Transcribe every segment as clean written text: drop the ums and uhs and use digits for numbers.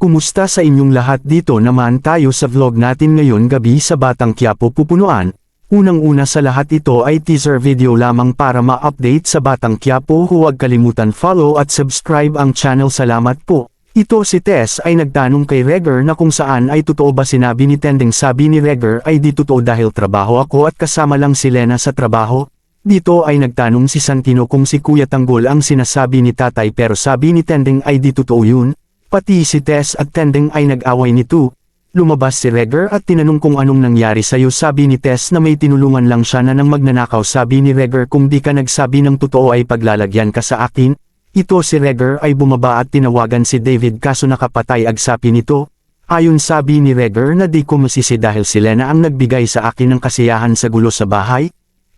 Kumusta sa inyong lahat? Dito naman tayo sa vlog natin ngayon gabi sa Batang Quiapo Pupunuan. Unang-una sa lahat ito ay teaser video lamang para ma-update sa Batang Quiapo. Huwag kalimutan follow at subscribe ang channel. Salamat po. Ito si Tess ay nagtanong kay Regger na kung saan ay totoo ba sinabi ni Tendeng. Sabi ni Regger ay di totoo dahil trabaho ako at kasama lang si Lena sa trabaho. Dito ay nagtanong si Santino kung si Kuya Tanggol ang sinasabi ni tatay pero sabi ni Tendeng ay di totoo yun. Pati si Tess at Tendeng ay nag-away nito. Lumabas si Regger at tinanong kung anong nangyari sa'yo. Sabi ni Tess na may tinulungan lang siya na nang magnanakaw. Sabi ni Regger kung di ka nagsabi ng totoo ay paglalagyan ka sa akin. Ito si Regger ay bumaba at tinawagan si David kaso nakapatay agsapi nito. Ayon sabi ni Regger na di ko masisi dahil si Lena ang nagbigay sa akin ng kasiyahan sa gulo sa bahay.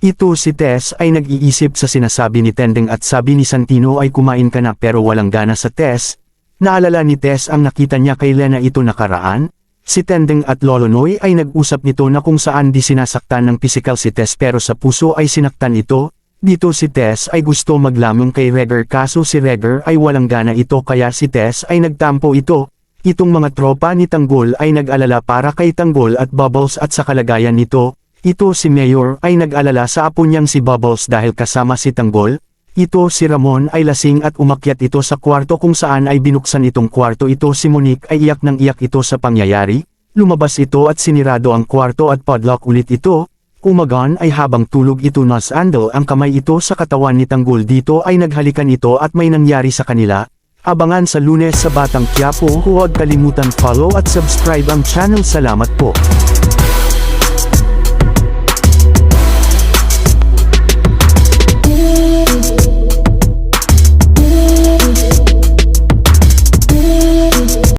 Ito si Tess ay nag-iisip sa sinasabi ni Tendeng at sabi ni Santino ay kumain ka na pero walang gana sa Tess. Naalala ni Tess ang nakita niya kay Lena ito nakaraan. Si Tendeng at Lolo Noy ay nag-usap nito na kung saan di sinasaktan ng pisikal si Tess pero sa puso ay sinaktan ito. Dito si Tess ay gusto maglamong kay Regger kaso si Regger ay walang gana ito kaya si Tess ay nagtampo ito. Itong mga tropa ni Tanggol ay nag-alala para kay Tanggol at Bubbles at sa kalagayan nito. Ito si Mayor ay nag-alala sa apo niyang si Bubbles dahil kasama si Tanggol. Ito si Ramon ay lasing at umakyat ito sa kwarto kung saan ay binuksan itong kwarto. Ito si Monique ay iyak ng iyak ito sa pangyayari. Lumabas ito at sinirado ang kwarto at padlock ulit ito. Umagan ay habang tulog ito nasandal ang kamay ito sa katawan ni Tanggol. Dito ay naghalikan ito at may nangyari sa kanila. Abangan sa Lunes sa Batang Quiapo. Huwag kalimutan follow at subscribe ang channel. Salamat po.